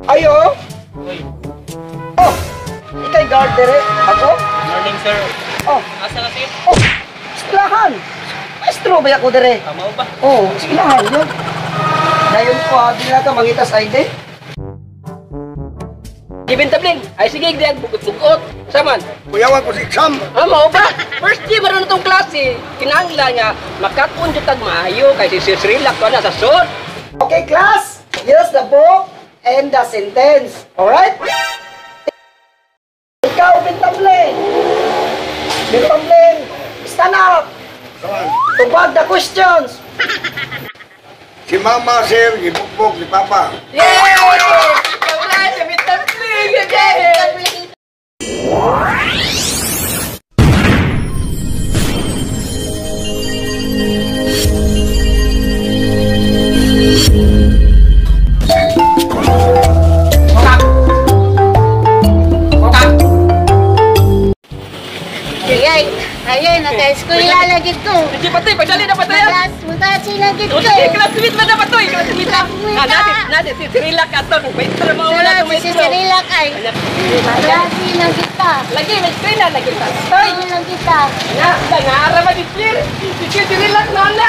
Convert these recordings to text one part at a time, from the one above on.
Ayo. Uy, Oh, ikay guard dire. Ako? morning sir. Oh, Asa ka sir? oh. Eskwelahan. Maestro ba ako dire? Tama ba? Oh, eskwelahan yun. Dayon ko di na ka mangitas ID. Gibintabling, ay sige, diyan, bugot-bugot. Saman, Kuyawan ko si exam. mao ba? First year, maroon na itong klase. Kinangla niya, makatun dyan tag maayo, kay si Srilak ko na sa sod. Okay, class. Use the book and the sentence. Alright? Ikaw, Bintamling. Bintamling, stand up. Tubag the questions. Si Mama, sir, ibukbok ni Papa. Yay! Wala si Bintamling! Yay! Ayun, naka-eskwela lagi ko. Sige, Patoy, pagdali na, Patoy. Mutasi lagi ko. O sige, classmate na na, Patoy. Classmate na. Nasi, si Srilak ato. Maestro, mawala ng Si maestro. Sirilak ay. Mutasi lagi ka. Lagi, maestro na, lagi. Patoy. Lagi ka. Nangaara ba si Sir? Si Srilak na na.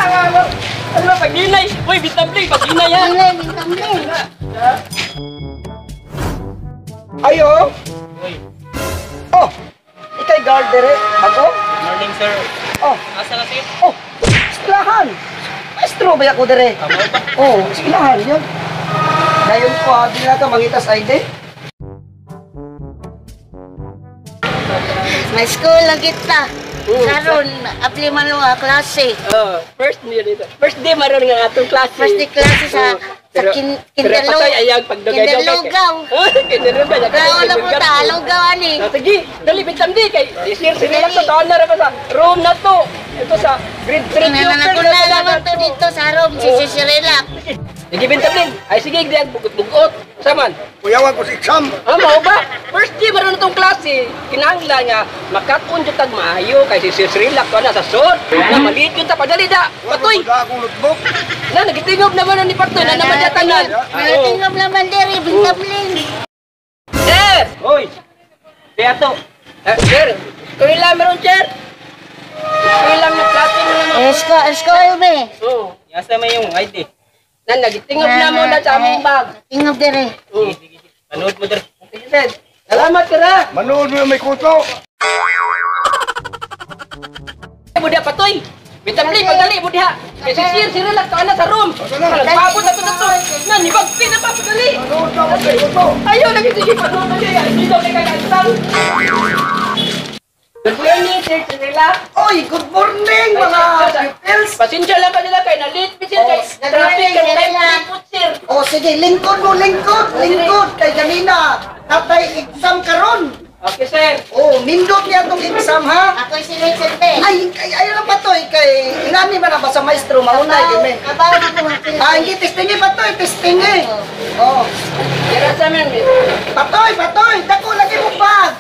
Ano ba, pag-inay? Uy, Bintamling, pag-inay yan. Ilay, Bintamling. Ayo. Uy, Oh, ikay guard dire. Ako? morning sir. Oh, Asa ka sir? oh. Eskwelahan. Maestro ba ako dire? Tama ba? Oh, eskwelahan yun. Dayon ko di na ka mangitas ID. May school lagi ta. Karon, apli man nga klase. First day maroon nga atong klase. First day klase sa Pero Kinderlo. Patoy, ayag pagdugay-dugay. Kinderlugaw. Kinderlugaw. Kaya wala po ta, alugaw ani. Sige, dali, Bintamling. Kay Sir Srilak to, taon na rin pa sa room na to. Ito sa grade 3 Nananagula naman to dito sa room, si Sirilak. Sige, Bintamling. Ay sige, diyan, bugot-bugot. Saman, Kuyawan ko si exam. mao ba? First year, maroon na itong klase. Kinangla niya, makatun dyan tag maayo, kay si Srilak ko na sa sod. Na maliit yun ta, padali da. Patoy, Wala akong notebook. na, nagitingog naman ni Patoy, na naman niya tanan. Malatingam naman diri, Bintamling. Sir! Uy! Kaya to. Sir, tuloy lang meron, sir. Tuloy lang na klase mo naman. School me. Oo. Asa may yung ID. Na, nagitingog na mo na sa among bag. Tingog diri. Oo. Sige, sige. Panood mo dito. Sige, sir. Salamat ka na. Manood mo yung may kuto. Budia Patoy. Bintamling, pagdali, budia. Kasi Sir lang ka na sa room. Nagpabot na to na to. Na, nibagpin na pa, pagdali. Manood na ako may kuto. Ayaw, lagi sige, panood na siya. Hindi daw kay kagantang. Good morning, Sir Sirila. Oy, good morning mga pupils. Pasensya lang kanila kay na-late, Sir. Kay good traffic morning, ang time Sirila. lipot, Sir. O sige, lingkod mo, lingkod. Kay ganina, tatay exam karon. Okay, Sir. Oh, nindot niya tong exam ha. Ako si Vicente. Ay na pa to, kay ingani man na ba sa maestro, mauna yun eh. Kabaw ko mga Ah, hindi, testingi pa to, testingi. Oh, Kira sa amin, patoy, dako lagi mo bag.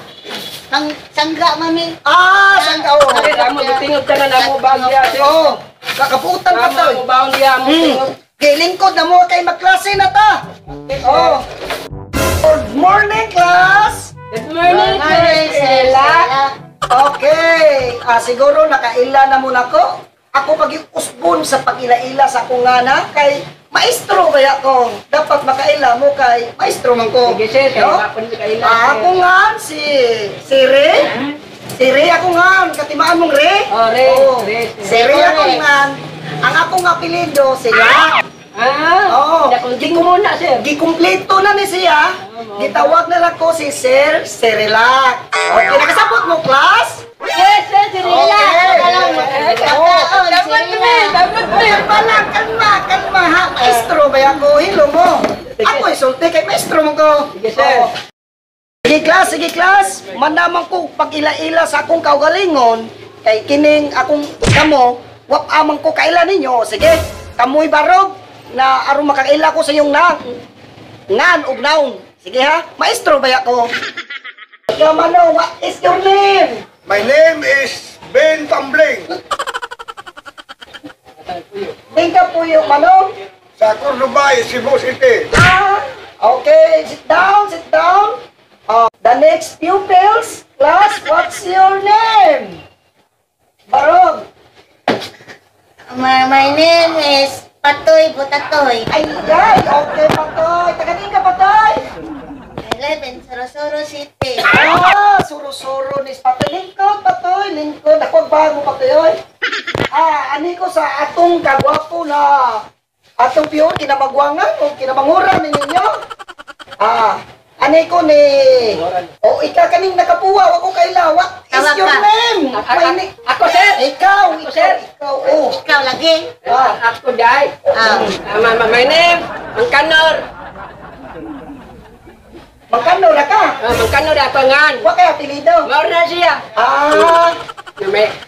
Sangga mami. Ah, saan ka oh. Sir, amo gitingog ka na na mo ba niya, Sir. Oh, kakaputan pa to. Amo ba niya mo tingog. Kay lingkod na mo kay magklase na ta. Oh. Good morning, class. Good morning, Sir Sirila. Okay, siguro nakaila na muna ko. Ako pag-usbon sa pag-ila-ila sa akong ngana kay maestro kaya ko. Dapat makaila mo kay maestro man ko. Sige, Sir. Kaya No? hapon sa kaila, Ako nga si Siri. Siri ako nga, katimaan mong Re. Oh, Re. Oh, Re. Siri ako nga. Ang akong apelido sila. Oo. Nakunting mo muna, Sir. Gikumpleto na ni siya. Gitawag na lang ko si Sir Sirilak. Okay, nakasabot mo, class? Yes, Sir Sirila. Dapat mo. Kalma, ha? Maestro ba ako? Hilo mo. Ako isulti kay maestro mo ko. Sige, Sir. Oo. Sige, class. Manamang ko pag-ila-ila sa akong kaugalingon, kay kining akong kamo, wap amang ko kaila ninyo. Sige, kamoy barog, na aron makaila ko sa iyong ngan ug naon. Sige ha, maestro ba ako? Kamano, what is your name? My name is Ben Tambling. Tingka po yung mano. Sa Cordoba, Cebu City. Ah, Okay, sit down, sit down. The next pupils, class, what's your name? Barog. My name is Patoy Butatoy. Ay, okay, Patoy. Taganin ka, Patoy. 11, Sorosoro City. Suro-suro ni Patoy. Lingkod, Patoy, lingkod. Ako, bago, Patoy, oy. Ani ko sa atong kagwapo na atong piyon, kinamagwangan o kinamanguran ninyo. Ani ko ni... ikaw kaning nakapuwa, wako kailan. What is Tawag your ka. name? Ako, sir. Ikaw, sir. oh. Ikaw lagi. Ako, day. My name, Mangkanor. Magkano na ka? Mangkanor ako ngan. Wa kay apelido? Maur na siya.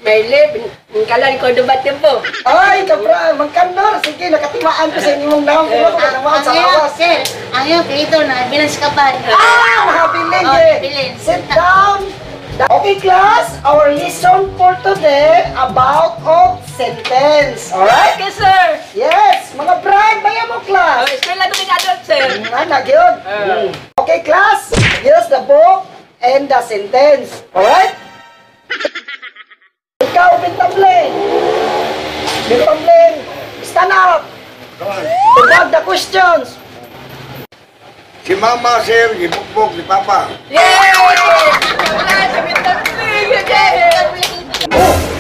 May live, kalan ko dubat tempo. Ay, kabra, magkano? Sige, nakatimaan ko sa inyong naam. Nakatimaan sa lawas. Sir, ang iyong pilito na bilans ka ba? Nakabiling eh. Bilin. Sit down. Okay, class, our lesson for today about of sentence. Alright? Okay, sir. Yes, mga bride, bayan mo, class. Eskwela ko ni adult, sir. Nagyod. Okay, class, here's the book and the sentence. Alright? Ikaw, Bintamling. Bintamling, stand up. Tugag the questions. Si Mama, sir, gibukbok ni Papa. Yay!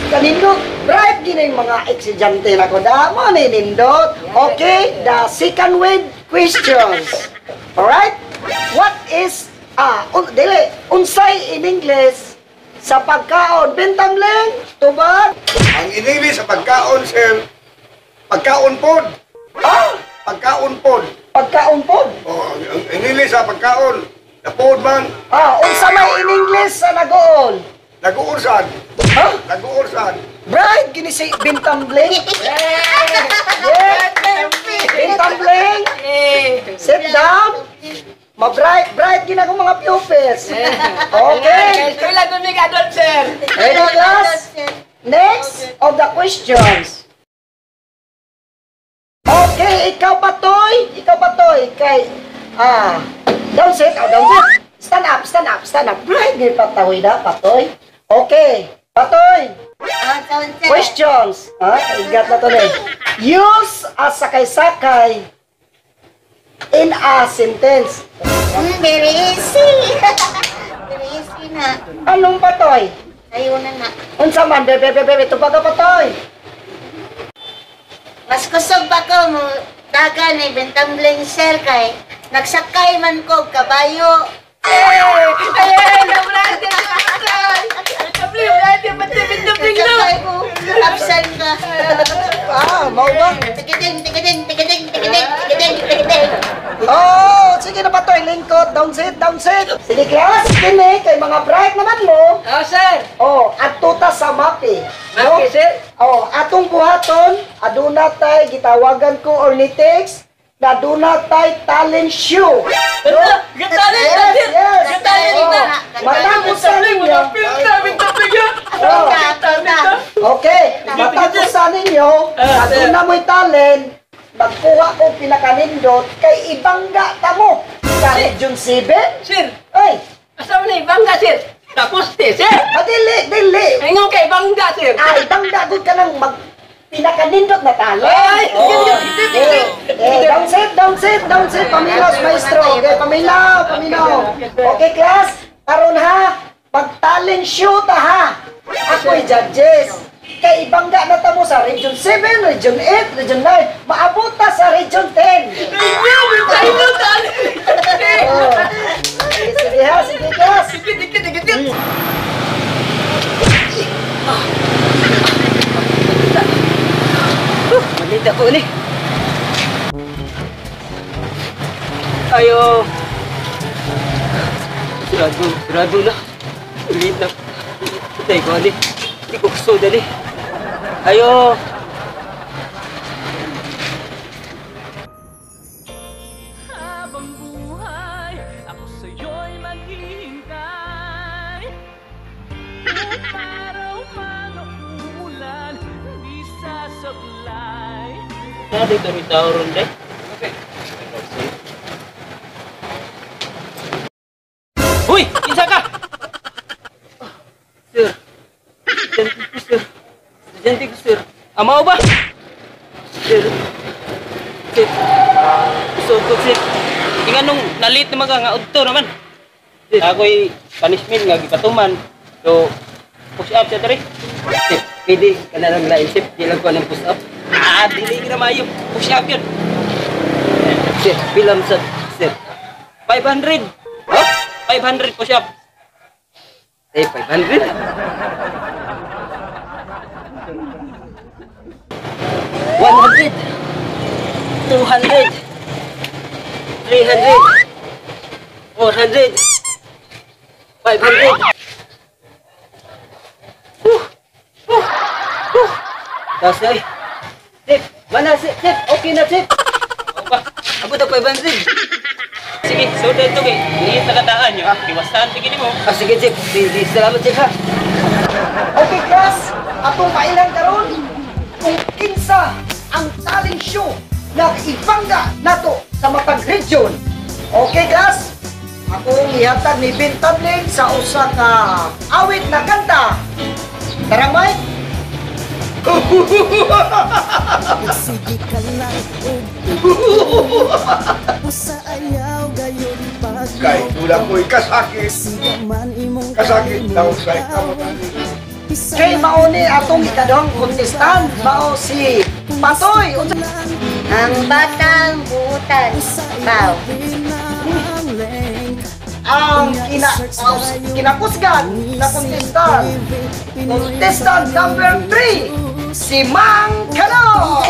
Kanindot, bright gina yung mga eksidyante na ko. Damo ni nindot. Okay, the second with questions. Alright? What is, unsay in English sa pagkaon? Bintamling, tubag? Ang inili sa pagkaon, sir, pagkaon pod. Pagkaon pod. Pagkaon po? Oh, ang inili sa pagkaon, napod man, Unsa may in English sa nagoon? nag-uursan. Ha? Nag-uursan. Bright, gini si Bintamling. Yes, Bintamling. Sit down. Bright gina ko mga pupils. Okay. Eskwela ko ni adult, sir. Ready, class? Next of the questions. Okay, ikaw Patoy. Kay, down sit. Stand up. Bright, gini Patoy na, Patoy. Okay, Patoy. Questions. Igat na to na. Use as sakay-sakay in a sentence. Very easy. Very easy na. Anong Patoy? Ayaw na na. Unsa man, bebe, tubag ka Patoy. Mas kusog ba ko mo daga ni Bintamling sir kay nagsakay man ko kabayo. Nagsakay ko. Absent ka. Mau ba? Tigiding. Sige na Patoy, lingkod, down sit. Sige class, kini kay mga bright naman mo. Sir. Adto ta sa mapi. Okay, sir. Atong buhaton, aduna tay gitawagan ko ornithix, na aduna tay talent show. Gatalin Yes, na, sir. yes. Gatalin na. Matapos sa ninyo. Okay, matapos sa ninyo, aduna mo'y talent, magkuha ko pinakanindot kay ibangga tamo sa Region 7. Sir, Ay, asaw na ibangga, sir. Tapos, sir. dili. Ngayon kay bangga, sir. Ibangga gud ka nang mag pinakanindot na talent. Ay, Down sit, pamilaw, maestro. Okay, pamilaw. Okay, class, karon ha, pag-talent show ta ha. Ako'y judges. Kay ibangga na tamo sa Region 7, Region 8, Region 9, maabot ta sa Region 10. Sige ha, sige class. Malita ko ni. Ayo. Sirado na. Ulit na. Patay ko ali. Hindi ko gusto dali. Ayo. Habang buhay, ako sa'yo'y maghihintay. Kung araw man o umulan, di sasablay. Dito rin tao ron, deh. Amaw ba? Sir. Sir. So, sir. Ingan nung nalit na mga nga udto naman. Ako'y punishment nga gipatuman. So, push up siya tari. Sir, pwede ka na lang naisip. Di lang ko ng push up. Dili ka na mayo. Push up yun. Sir, bilang sa, sir. 500. Oh, 500 push up. 500. 100. 200. 300. 400. 500. Das ay. Sip, mana sip? Sip, okay na sip. Opa, abot ang 500. Sige, so dito kay. Hindi tagataan nyo. Iwasan, tigil mo. Sige sip, sige, salamat sip ha. Okay, class. Atong kailan karon kung kinsa ang talent show na ibangga nato sa matag region. Okay, class. Akong ihatag ni Ben Tabling sa usa ka awit na kanta. Tara, Mike. Sige ka lang Usa ayaw gayon pag Kay tulang ko'y kasakit. man imong Kasakit daw sa kamot. Kay mauni atong ikadong contestant mao si Patoy. Ang batang buutan. Bao. Ang kinakusgan na contestant. Contestant number 3, si Mang Kano.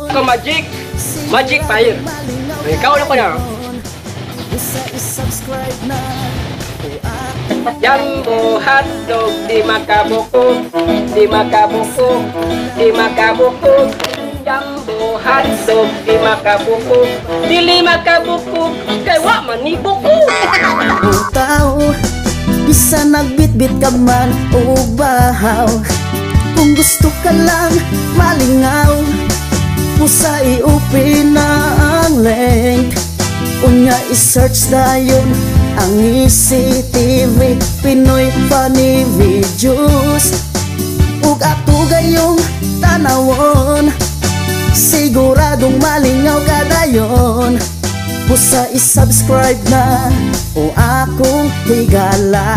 Ito magic. Magic fire. Ikaw na ko na. subscribe na Jumbo hotdog, di makabukog, di makabukog, di makabukog. Jumbo hotdog, di makabukog, dili makabukog, kay wa man ni bukog. o tao Bisa nagbitbit ka man o bahaw Kung gusto ka lang malingaw Pusa i-open na ang link Unya i-search dayon ang ECTV Pinoy Funny Videos Ug ato gayong tanawon Siguradong malingaw ka dayon Pusa i-subscribe na o akong higala